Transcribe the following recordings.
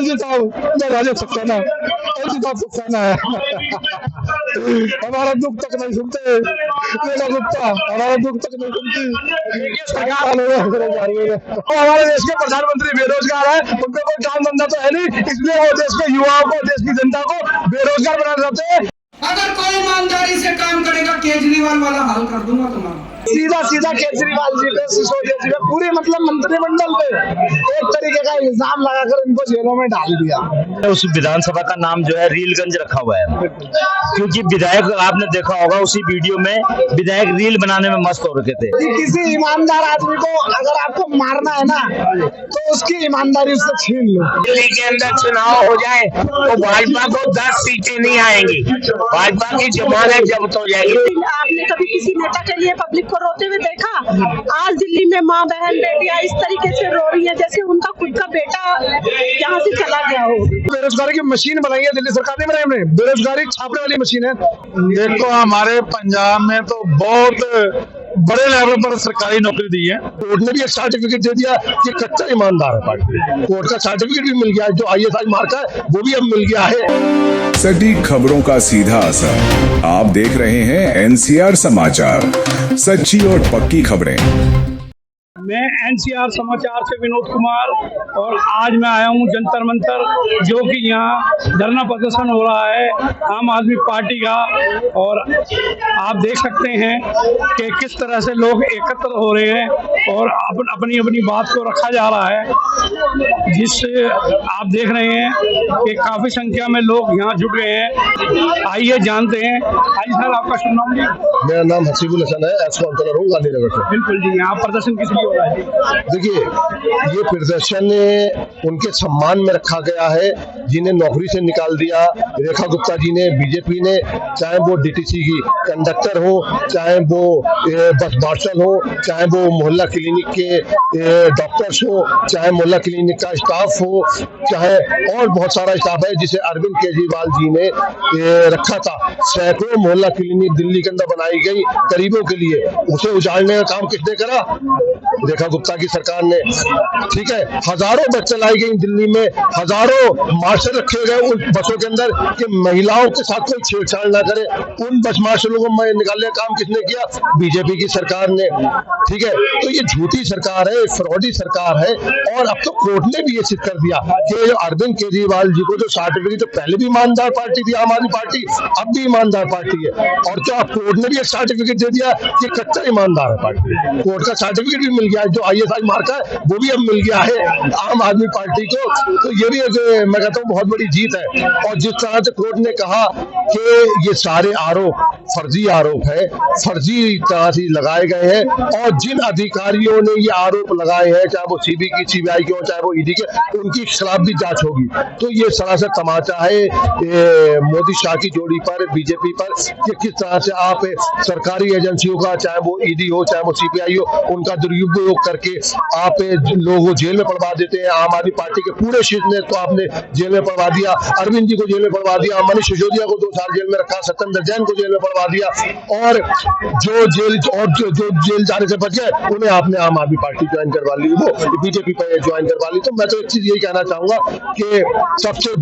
मैं राजा सक्सेना है। हमारा दुख तक नहीं सुनते, मेरा गुप्ता हमारा दुख तक नहीं सुनती सरकार। हमारे देश के प्रधानमंत्री बेरोजगार है, उनको कोई काम धंधा तो है नहीं, इसलिए वो देश के युवाओं को, देश की जनता को बेरोजगार बनाना चाहते हैं। अगर कोई ईमानदारी से काम करेगा केजरीवाल वाला हाल कर दूंगा तुम्हारा। सीधा केजरीवाल जी पे, सिसोदिया जी पे, पूरे मतलब मंत्रिमंडल पे एक तरीके का इल्जाम लगाकर इनको जेलों में डाल दिया। उस विधानसभा का नाम जो है रीलगंज रखा हुआ है, क्योंकि विधायक आपने देखा होगा उसी वीडियो में विधायक रील बनाने में मस्त हो रखे थे। किसी ईमानदार आदमी को अगर आपको मारना है ना तो उसकी ईमानदारी उससे छीन लो। दिल्ली के अंदर चुनाव हो जाए तो भाजपा को 10 सीटें नहीं आएंगी, भाजपा की जमानत जब्त हो जाएगी। आपने कभी किसी नेता के लिए पब्लिक को रोते हुए देखा? आज दिल्ली में माँ बहन बेटियां इस तरीके से रो रही है जैसे उनका खुद का बेटा यहाँ से चला गया हो। बेरोजगारी की मशीन बनाई है दिल्ली सरकार ने, बनाई हमने, बेरोजगारी छापने वाली मशीन है। देखो हमारे पंजाब में तो बहुत बड़े लेवल पर सरकारी नौकरी दी है। कोर्ट ने भी एक सर्टिफिकेट दे दिया कि कच्चा ईमानदार है पार्टी। कोर्ट का सर्टिफिकेट भी मिल गया है, जो ISI मार्क है वो भी अब मिल गया है। सटीक खबरों का सीधा असर। आप देख रहे हैं NCR समाचार, सच्ची और पक्की खबरें। मैं NCR समाचार से विनोद कुमार, और आज मैं आया हूँ जंतर मंतर, जो कि यहाँ धरना प्रदर्शन हो रहा है आम आदमी पार्टी का। और आप देख सकते हैं कि किस तरह से लोग एकत्र हो रहे हैं और अपनी अपनी बात को रखा जा रहा है, जिससे आप देख रहे हैं कि काफी संख्या में लोग यहाँ जुट गए हैं। आइए जानते हैं। हाजी सर, आपका शुभ नाम जी? मेरा नाम हसीबुल हसन है, काउंसलर हूँ गांधीनगर से। बिल्कुल जी, यहाँ प्रदर्शन किस लिए हो रहा है? देखिए, ये प्रदर्शन उनके सम्मान में रखा गया है जिन्हें नौकरी से निकाल दिया। रेखा गुप्ता जी ने, बीजेपी ने, चाहे वो DTC की कंडक्टर हो, चाहे वो बस मार्शल हो, चाहे वो मोहल्ला क्लिनिक के डॉक्टर्स हो, चाहे मोहल्ला क्लिनिक का स्टाफ हो, चाहे और बहुत सारा स्टाफ है जिसे अरविंद केजरीवाल जी ने रखा था। सैकड़ों मोहल्ला क्लिनिक दिल्ली के अंदर बनाई गई गरीबों के लिए, उसे उजाड़ने का काम किसने करा? रेखा गुप्ता की सरकार ने। ठीक है, हजारों बस चलाई गई दिल्ली में, हजारों मार्शल रखे गए उन बसों के अंदर कि महिलाओं के साथ कोई छेड़छाड़ ना करे। उन बस मार्शलों को निकालने का काम किसने किया? बीजेपी की सरकार ने। ठीक है, तो ये झूठी सरकार है, फ्रॉडी सरकार है। और अब तो कोर्ट ने भी ये सिद्ध कर दिया कि अरविंद केजरीवाल जी को जो सर्टिफिकेट, तो पहले भी ईमानदार पार्टी थी आम आदमी पार्टी, अब भी ईमानदार पार्टी है। और क्या कोर्ट ने भी एक सर्टिफिकेट दे दिया कि कच्चा ईमानदार है पार्टी। कोर्ट का सर्टिफिकेट भी मिल गया है, जो ISI मार्क है वो भी अब मिल गया है आम आदमी पार्टी को। तो ये भी एक, मैं कहता हूँ, बहुत बड़ी जीत है। और जिस तरह से कोर्ट ने कहा कि ये सारे आरोप फर्जी आरोप है, फर्जी तरह से लगाए गए हैं, और जिन अधिकारियों ने ये आरोप लगाए हैं, चाहे वो CBI के हो, चाहे वो ED के, उनके खिलाफ भी जांच होगी। तो ये सरासर तमाचा है मोदी शाह की जोड़ी पर, बीजेपी पर, कि किस तरह से आप सरकारी एजेंसियों का, चाहे वो ED हो, चाहे वो CBI हो, उनका दुरुपयोग करके आप लोगों को जेल में पड़वा देते हैं। आम आदमी पार्टी के पूरे शीर्ष ने तो आपने जेल में पड़वा दिया, अरविंद जी को जेल में पड़वा दिया, मनीष सिसोदिया को 2 साल जेल में रखा, सत्येंद्र जैन को जेल में पड़वा दिया, और जो जेल जाने से बच गए उन्हें आपने आम आदमी पार्टी ज्वाइन करवा ली, वो बीजेपी पर ज्वाइन करवा ली। तो मैं तो एक चीज यही कहना चाहूंगा कि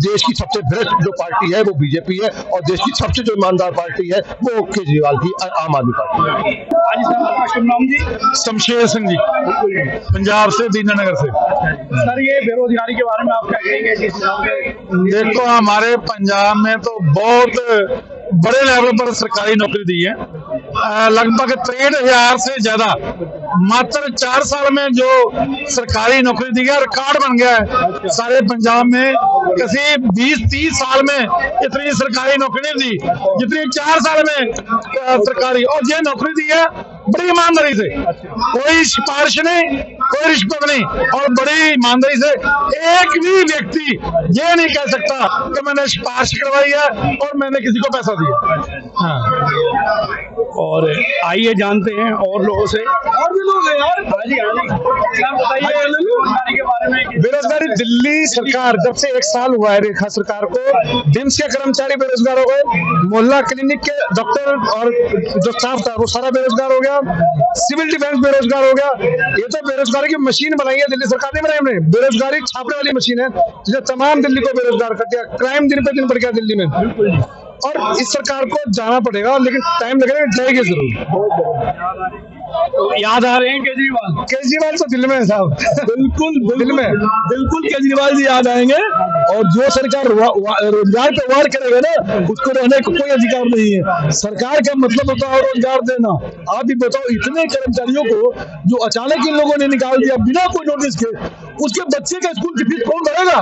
देश की सबसे भ्रष्ट जो पार्टी है वो बीजेपी है, और देश की सबसे जो ईमानदार पार्टी है वो केजरीवाल की आम आदमी पार्टी है। हाजी सर, आपका शुभ नाम जी? शमशेर सिंह जी, पंजाब से, दीनानगर से। सर, ये बेरोजगारी के बारे में आप क्या कहेंगे? देखो, हमारे पंजाब में तो बहुत बड़े लेवल पर सरकारी नौकरी दी है, लगभग 63,000 से ज्यादा मात्र 4 साल में जो सरकारी नौकरी दी है, रिकॉर्ड बन गया है सारे पंजाब में। किसी 20-30 साल में इतनी सरकारी नौकरी नहीं दी जितनी 4 साल में सरकारी, और ये नौकरी दी है बड़ी ईमानदारी से, कोई सिफारिश नहीं, कोई रिश्वत नहीं, और बड़ी ईमानदारी से। एक भी व्यक्ति ये नहीं कह सकता कि मैंने सिफारिश करवाई है और मैंने किसी को पैसा दिया। हाँ। और आइए जानते हैं और लोगों से, और भी लोग हैं यार। बेरोजगारी के बारे में। बेरोजगारी, दिल्ली सरकार जब से 1 साल हुआ है रेखा सरकार को, DIMS के कर्मचारी बेरोजगार हो गए, मोहल्ला क्लिनिक के डॉक्टर और जो स्टाफ था वो सारा बेरोजगार हो गया, सिविल डिफेंस बेरोजगार हो गया। ये तो बेरोजगारी की मशीन बनाई है दिल्ली सरकार ने, बनाई हमने। बेरोजगारी छापने वाली मशीन है जिसने तमाम दिल्ली को बेरोजगार कर दिया। क्राइम दिन पे दिन बढ़ गया दिल्ली में, और इस सरकार को जाना पड़ेगा, लेकिन टाइम लगेगा, जाएगी जरूर। याद आ रहे हैं केजरीवाल? केजरीवाल तो दिल में है साहब, बिल्कुल दिल में, बिल्कुल केजरीवाल जी याद आएंगे। और जो सरकार रोजगार पे वार करेगा ना, उसको रहने का कोई अधिकार नहीं है। सरकार का मतलब होता है रोजगार देना। आप ही बताओ, इतने कर्मचारियों को जो अचानक इन लोगों ने निकाल दिया बिना कोई नोटिस के, उसके बच्चे का स्कूल की फीस कौन भरेगा?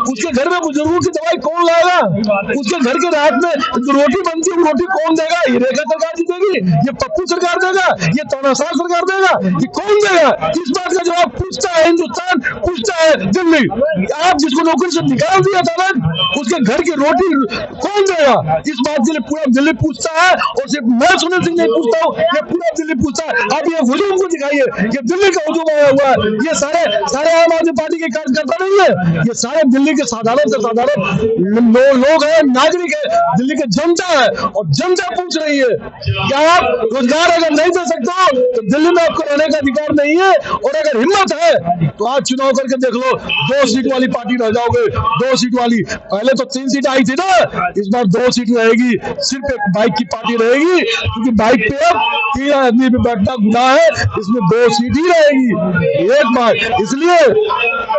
उसके घर में बुजुर्गों की दवाई कौन लाएगा? उसके घर के रात में जो रोटी बनती है, रोटी कौन देगा? ये रेखा सरकार जी देगी? ये पप्पू सरकार देगा? ये तानाशाह सरकार देगा? ये कौन देगा? इस बात का जवाब पूछता है हिंदुस्तान, पूछता है दिल्ली। आप जिसको नौकरी से निकाल दिया था ना, उसके घर की रोटी कौन देगा? इस बात के लिए पूरा दिल्ली पूछता है। और सिर्फ मैं सुनील सिंह नहीं पूछता हूँ, ये पूरा दिल्ली पूछता है। अब ये हुजूम को दिखाइए, ये दिल्ली का हुजूम आया हुआ है। ये सारे आम आदमी पार्टी के कार्यकर्ता नहीं है, ये सारे दिल्ली के साधारण से साधारण लोग हैं, नागरिक है, दिल्ली की जनता है। और जनता पूछ रही है क्या आप रोजगार अगर नहीं दे सकते हो तो दिल्ली में आपको रहने का अधिकार नहीं है। और अगर हिम्मत है तो आज चुनाव करके देख लो, 2 सीट वाली पार्टी रह जाओगे। 2 सीट वाली, पहले तो 3 सीट आई थी ना, इस बार 2 सीट रहेगी। सिर्फ एक बाइक की पार्टी रहेगी, क्योंकि बाइक पे अब 3 आदमी पे बैठना गुनाह है, इसमें 2 सीट ही रहेगी एक बार। इसलिए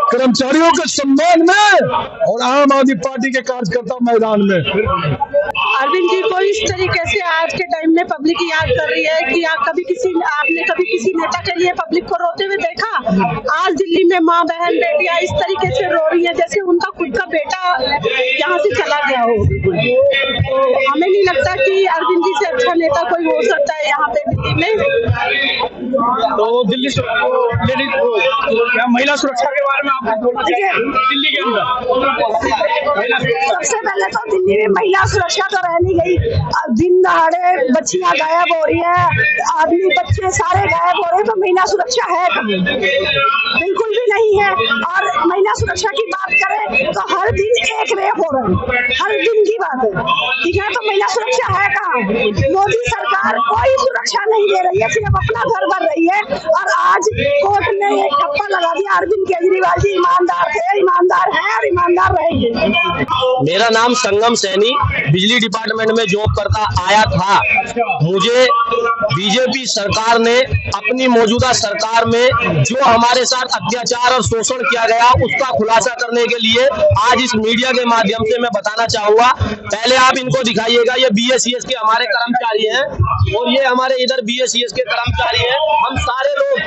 कर्मचारियों के सम्मान में और आम आदमी पार्टी के कार्यकर्ता मैदान में। अरविंद जी को इस तरीके से आज के टाइम में पब्लिक याद कर रही है कि आपने कभी किसी नेता के लिए पब्लिक को रोते हुए देखा? आज दिल्ली में माँ बहन बेटियां इस तरीके से रो रही है जैसे उनका खुद का बेटा यहाँ से चला गया हो। तो हमें नहीं लगता कि अरविंद जी से अच्छा नेता कोई हो सकता है यहाँ पे दिल्ली में। तो दिल्ली क्या महिला सुरक्षा के बारे में आपको बोलना चाहिए? दिल्ली के अंदर सबसे पहले तो दिल्ली में महिला सुरक्षा तो रह नहीं गई। दिन दहाड़े बच्चियां गायब हो रही है, आदमी बच्चे सारे गायब हो रहे हैं, तो महिला सुरक्षा है कहीं? बिल्कुल भी नहीं है। और महिला सुरक्षा की बात करें तो हर दिन एक रेप हो रहा है, हर दिन की बात है, ठीक है? तो महिला सुरक्षा है कहाँ? मोदी सरकार कोई सुरक्षा नहीं दे रही है, सिर्फ अपना घर भर रही है। और आज कोर्ट ने एक ठप्पा लगा दिया, अरविंद केजरीवाल जी ईमानदार थे, ईमानदार है और ईमानदार रहेंगे। मेरा नाम संगम सैनी, बिजली डिपार्टमेंट में जॉब करता आया था। मुझे बीजेपी सरकार ने अपनी मौजूदा सरकार में जो हमारे साथ अत्याचार और शोषण किया गया उसका खुलासा करने के लिए आज इस मीडिया के माध्यम से मैं बताना चाहूंगा। पहले आप इनको दिखाइएगा, ये BACS के हमारे कर्मचारी हैं और ये हमारे इधर BACS के कर्मचारी हैं। हम सारे लोग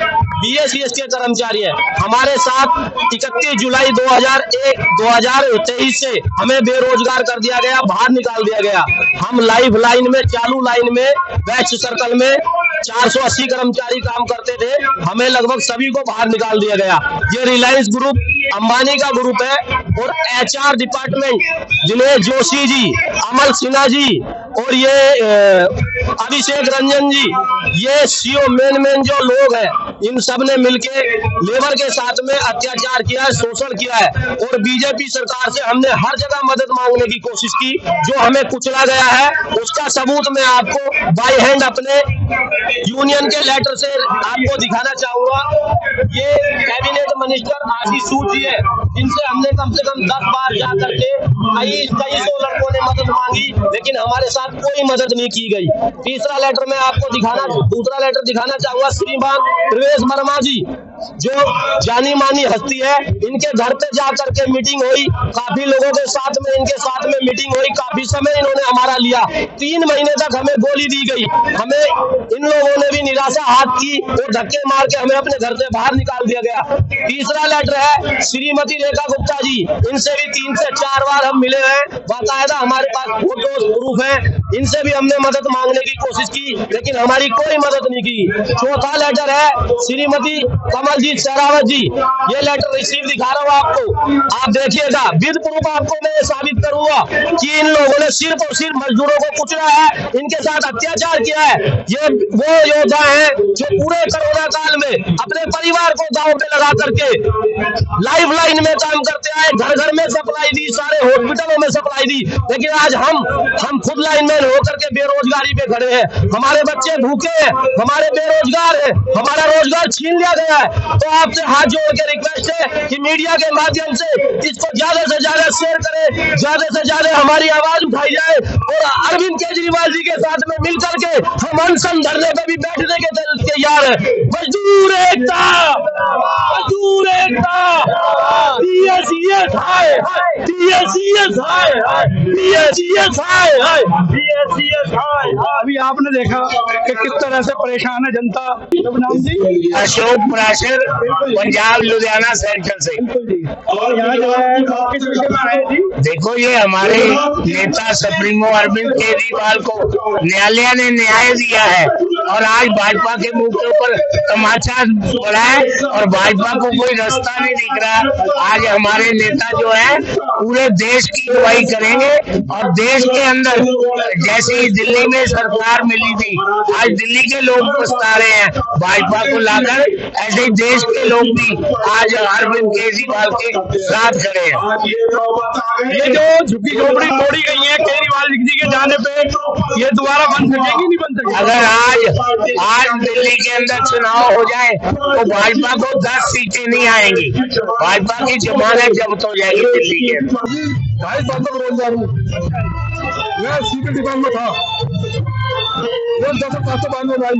BACS के कर्मचारी हैं। हमारे साथ 31 जुलाई 2023 से हमें बेरोजगार कर दिया गया, बाहर निकाल दिया गया। हम लाइफ लाइन में, चालू लाइन में, बैच सर्कल में 480 कर्मचारी काम करते थे, हमें लगभग सभी को बाहर निकाल दिया गया। ये रिलायंस ग्रुप अंबानी का ग्रुप है और HR डिपार्टमेंट दिनेश जोशी जी, अमल सिन्हा जी और ये अभिषेक रंजन जी, ये CO मेन जो लोग हैं, इन सब ने मिलके लेबर के साथ में अत्याचार किया है, शोषण किया है। और बीजेपी सरकार से हमने हर जगह मदद मांगने की कोशिश की, जो हमें कुचला गया है उसका सबूत मैं आपको बाय हैंड अपने यूनियन के लेटर से आपको दिखाना चाहूंगा। ये कैबिनेट मिनिस्टर आशीष सूद जी है, जिनसे हमने कम से कम 10 बार जा करके कई 100 लड़कों ने मदद मांगी, लेकिन हमारे साथ कोई मदद नहीं की गई। दूसरा लेटर दिखाना चाहूंगा श्रीमान प्रवेश वर्मा जी, जो जानी मानी हस्ती है। इनके घर पे जा करके मीटिंग हुई, काफी लोगों के साथ में, इनके साथ में मीटिंग हुई, काफी समय इन्होंने हमारा लिया। 3 महीने तक हमें गोली दी गई, हमें इन लोगों ने भी निराशा हाथ की और धक्के मार के हमें अपने घर से बाहर निकाल दिया गया। तीसरा लेटर है श्रीमती रेखा गुप्ता जी, इनसे भी 3 से 4 बार हम मिले हैं, बाकायदा हमारे पास फोटो प्रूफ है। इनसे भी हमने मदद मांगने की कोशिश की, लेकिन हमारी कोई मदद नहीं की। चौथा लेटर है श्रीमती कमलजीत शेरावत जी, ये लेटर रिसीव दिखा रहा हूँ आपको, आप देखिएगा, विद प्रूफ आपको मैं ये साबित करूंगा कि इन लोगों ने सिर्फ और सिर्फ मजदूरों को कुचला है, इनके साथ अत्याचार किया है। ये वो योद्धा है जो पूरे कोरोना काल में अपने परिवार को दांव पे लगा करके लाइफ लाइन में काम करते आए, घर घर में सप्लाई दी, सारे हॉस्पिटलों में सप्लाई दी, लेकिन आज हम खुद लाइन में बेचैन होकर के बेरोजगारी पे खड़े हैं, हमारे बच्चे भूखे हैं, हमारे बेरोजगार है, हमारा रोजगार छीन लिया गया है। तो आपसे हाथ जोड़ के रिक्वेस्ट है कि मीडिया के माध्यम से इसको ज्यादा से ज्यादा शेयर करें, ज्यादा से ज्यादा हमारी आवाज उठाई जाए और अरविंद केजरीवाल जी के साथ में मिलकर के हम अनशन धरने पे भी बैठने के तैयार है। मजदूर एकता, मजदूर एकता, अभी आपने देखा कि किस तरह से परेशान है जनता। नाम जी अशोक प्राशर, पंजाब लुधियाना सेंट्रल से। और यहाँ जो है किस विषय में आए जी? देखो, ये हमारे नेता सुप्रीमो अरविंद केजरीवाल को न्यायालय ने न्याय दिया है और आज भाजपा के मुंह के ऊपर तमाचा पड़ा है और भाजपा को कोई रास्ता नहीं दिख रहा। आज हमारे नेता जो है पूरे देश की अगुवाई करेंगे और देश के अंदर जैसे दिल्ली में सरकार मिली थी, आज दिल्ली के लोग पछता रहे हैं भाजपा को लाकर, ऐसे ही देश के लोग भी आज अरविंद केजरीवाल के साथ खड़े हैं। ये जो झुग्गी झोपड़ी तोड़ी गई है केजरीवाल जी के जाने पे, ये दोबारा बन सकेगी नहीं बन सकेगी? अगर आज दिल्ली के अंदर चुनाव हो जाए तो भाजपा को 10 सीटें नहीं आएंगी, भाजपा की जमानत जब्त हो जाएगी दिल्ली के अंदर। 2.5 साल तक रोजगार हूँ, मैं सिविल डिपार्टमेंट में था, 10,792 भाई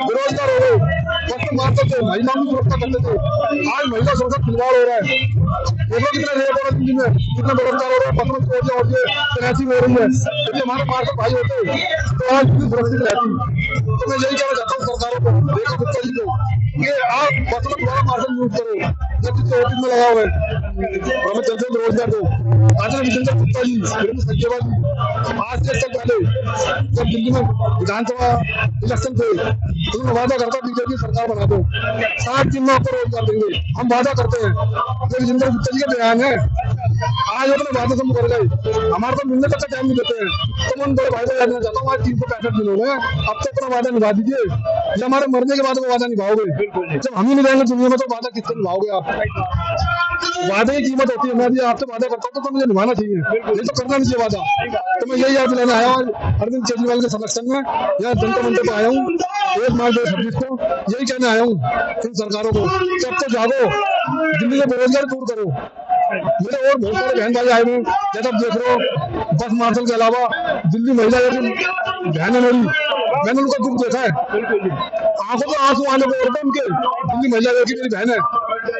बेरोजगार हो गए। वक्त मारते थे, महिलाओं की सुरक्षा करते थे, आज महिला सुरक्षा खिलवाड़ हो रहा है। देखो कितने रेप हो रहा है दिल्ली में, कितना बेरोजगार हो रहा है, पत्रों की और तैनाती हो रही है। यदि हमारे मार्केट भाई होते तो आज भी सुरक्षित रहती। तो मैं यही कहना चाहता हूँ सरकारों को, रेखा गुप्ता जी को, कि आप बस में दोबारा मार्शल यूज करो, जब कितने ओपी में लगा हुआ है, हमें जनता को रोजगार दो। आज विजेंद्र गुप्ता जी, संजयवाल जी, आज से 1 साल पहले जब दिल्ली में विधानसभा इलेक्शन थे, तो वादा करता बीजेपी सरकार बना दो, 60 दिन में आपको रोजगार देंगे, हम वादा करते हैं। ये विजेंद्र गुप्ता जी का बयान है, आज अपने वादे से मुकर गए, हमारे तो मिलने तक का टाइम नहीं देते हैं। तो मैं बड़े भाई को जानना चाहता हूँ, आज 365 दिन हो गए, अब तो अपना वादा निभा दीजिए, या हमारे मरने के बाद वो वादा निभाओगे? जब हम ही नहीं रहेंगे दुनिया में तो वादा किससे निभाओगे आप? वादे की कीमत होती है, मैं भी आपसे वादा करता हूँ तो मुझे निभाना चाहिए, नहीं तो करना नहीं चाहिए वादा। तो मैं यही याद दिलाने आया हूँ अरविंद केजरीवाल के समर्थन में, यहाँ जंतर मंतर पर आया हूँ 1 मार्च 2026 को, यही कहने आया हूँ इन सरकारों को, जब तो जागो, दिल्ली में बेरोजगारी दूर करो। मेरे और बहुत सारे बहन भाई आए हुए, जैसा देख रहे हो, बस मार्शल के अलावा दिल्ली महिला बहन है मेरी, मैंने उनका दुख देखा है, आंखों में आंसू आने को होता उनके। दिल्ली महिला मेरी बहन है,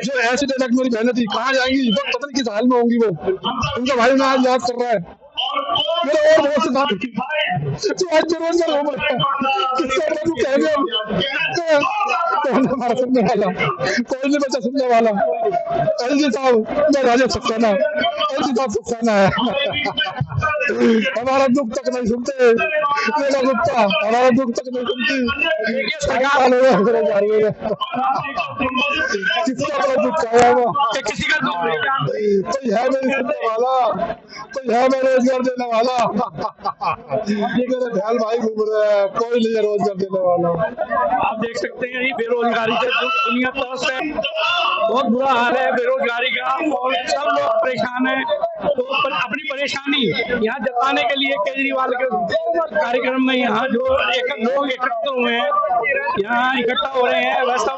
जो एसिड अटैक मेरी बहन थी, कहाँ जाएंगी पता नहीं किस हाल में होंगी वो, उनका भाई उन्हें आज याद कर रहा है। मेरे और बहुत से साथ जो आज बेरोजगार हो गए, हमारा सुनने वाला कोई नहीं बचा, सुनने वाला एलजी साहब, मैं राजा सक्सेना, एलजी साहब सक्सेना है, हमारा दुख तक नहीं सुनते, मेरा गुप्ता हमारा दुख तक नहीं सुनती सरकार वाले किसका बड़ा दुख आया हुआ, किसी का दुख नहीं, कोई है मेरी सुनने वाला, कोई है मेरे रोजगार देने वाला, मेरे ख्याल भाई घूम रहे हैं, कोई नहीं है रोजगार देने वाला। आप देख सकते हैं बेरोजगारी से दुनिया तरस है, बहुत बुरा हाल है बेरोजगारी का और सब लोग परेशान हैं। तो अपनी परेशानी यहाँ जताने के लिए केजरीवाल के कार्यक्रम में यहाँ जो लोग एकत्र हुए हैं, यहाँ इकट्ठा हो रहे हैं, वह सब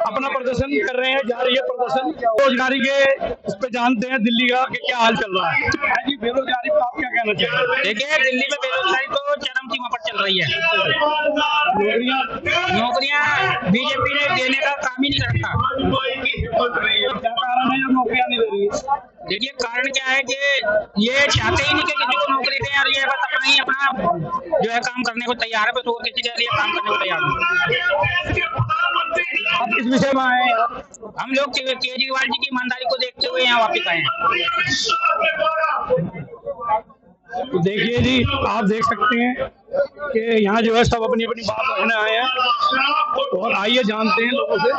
अपना प्रदर्शन कर रहे हैं, जारी है प्रदर्शन बेरोजगारी के। उस पर जानते हैं दिल्ली का कि क्या हाल चल रहा है जी। बेरोजगारी पर आप क्या कहना चाहिए? देखिए, दिल्ली में बेरोजगारी तो चरम सीमा पर चल रही है। नौकरियां बीजेपी ने देने का काम ही नहीं रखा। क्या कारण है जो नौकरियां नहीं दे रही है? देखिए, कारण क्या है कि ये चाहते ही नहीं कि किसी को नौकरी दें और ये बस अपना ही अपना जो है काम करने को तैयार है, तो किसी के लिए काम करने को तैयार नहीं। आप किस विषय में आए? हम लोग केजरीवाल जी की ईमानदारी को देखते हुए यहाँ वापिस आए हैं। तो देखिए जी, आप देख सकते हैं कि यहाँ जो है सब अपनी अपनी बात रखने आए हैं और आइए जानते हैं लोगों से,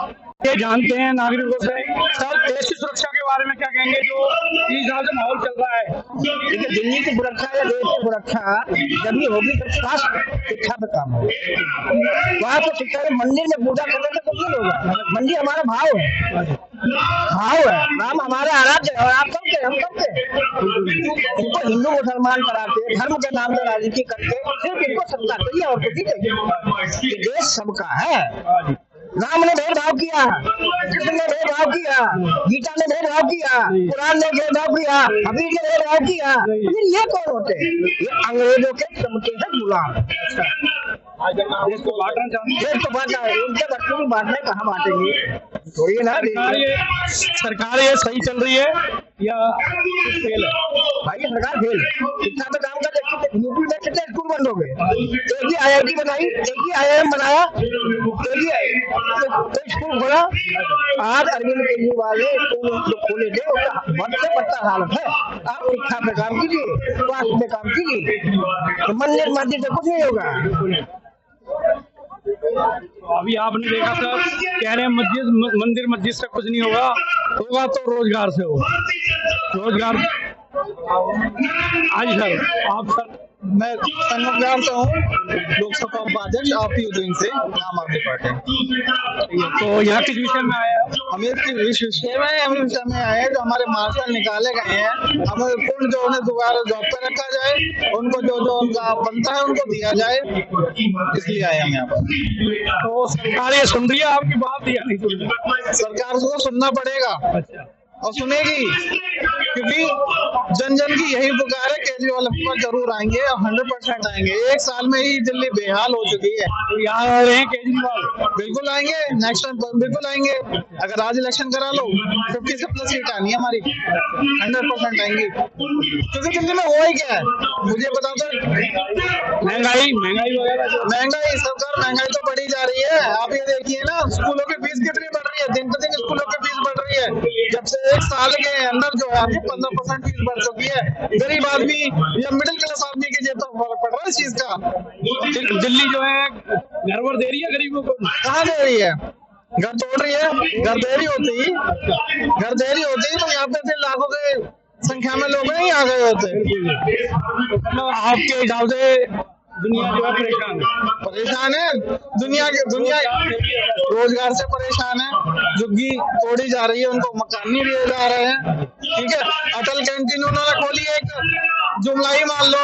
ये जानते हैं नागरिकों से। सर, देश की सुरक्षा के बारे में क्या कहेंगे जो इस हिसाब से माहौल चल रहा है? देखिए, दिल्ली की सुरक्षा या देश की सुरक्षा जब भी होगी तो स्वास्थ्य शिक्षा पे काम होगा। वहाँ पे शिक्षा मंदिर में पूजा करने से कुछ नहीं होगा, मंदिर हमारा भाव है। भाव है, राम हमारा आराध्य है और आप कब के हम कब के इनको हिंदू मुसलमान कराते, धर्म के नाम पर राजनीति करके सिर्फ इनको सत्ता चाहिए और कुछ नहीं चाहिए। ये देश सबका है। राम ने भेदभाव किया, कृष्ण ने भेदभाव किया, गीता ने भेदभाव किया, कुरान ने भेदभाव किया, हबीब ने भेदभाव किया। फिर ये कौन होते हैं? ये अंग्रेजों के चमके से गुलाम। देश को बांटना चाहते, देश को बांटा है, उनके बच्चों को बांटने कहाँ बांटेंगे? थोड़ी ना। सरकार ये सही चल रही है या फेल है? भाई सरकार फेल, शिक्षा पे काम कर, यूपी में कितने स्कूल बंद हो गए, एक ही IIT बनाई, एक ही IIM बनाया, एक ही स्कूल खोला। आज अरविंद केजरीवाल ने स्कूल खोले थे, उसका बढ़ते बढ़ता हालत है। आप शिक्षा पे काम कीजिए, स्वास्थ्य पे काम कीजिए, तो मंदिर मस्जिद से कुछ नहीं होगा। अभी आपने देखा था, कह रहे हैं मंदिर मस्जिद से कुछ नहीं होगा, होगा तो रोजगार से होगा। रोजगार आज सर आप सर मैं संगम से हूँ, लोकसभा उपाध्यक्ष APU से, आम आदमी पार्टी। तो यहाँ किस विषय में आया? हम इस विषय में आए जो हमारे मार्शल निकाले गए हैं, हमें पूर्ण जो उन्हें दोबारा जॉब पे रखा जाए, उनको जो जो उनका बनता है उनको दिया जाए, इसलिए आए हम यहाँ पर। तो सरकार ये सुन रही है आपकी बात या नहीं सुन रही? सरकार को सुनना पड़ेगा। अच्छा। और सुनेगी, क्योंकि जन जन की यही पुकार है। केजरीवाल पर जरूर आएंगे और 100% आएंगे। एक साल में ही दिल्ली बेहाल हो चुकी है। यहाँ आ रहे हैं केजरीवाल, बिल्कुल आएंगे, नेक्स्ट टाइम बिल्कुल आएंगे। अगर आज इलेक्शन करा लो, 50 से प्लस सीट आनी है हमारी, 100% आएंगी। क्योंकि दिल्ली में हुआ ही क्या है मुझे बता दो, महंगाई वगैरह, महंगाई सरकार महंगाई तो बढ़ी जा रही है। आप ये देखिए ना, स्कूलों की फीस कितनी बढ़ रही है, दिन पे दिन स्कूलों की फीस बढ़ रही है। जब से एक साल के अंदर जो है 15% फीस बढ़ चुकी है। गरीब आदमी या मिडिल क्लास आदमी की जेब पर फर्क पड़ रहा है इस चीज का। दिल्ली जो है घर वर दे रही है गरीबों को, कहाँ दे रही है? घर तोड़ रही है। घर दे रही होती तो यहाँ पे फिर लाखों के संख्या में लोग नहीं आ गए होते। आपके हिसाब से दुनिया जो है परेशान है। दुनिया रोजगार से परेशान है। झुग्गी तोड़ी जा रही है, उनको मकान नहीं दिए जा रहे हैं। ठीक है, अटल कैंटीन उन्होंने खोली है, एक जुमला ही मान लो,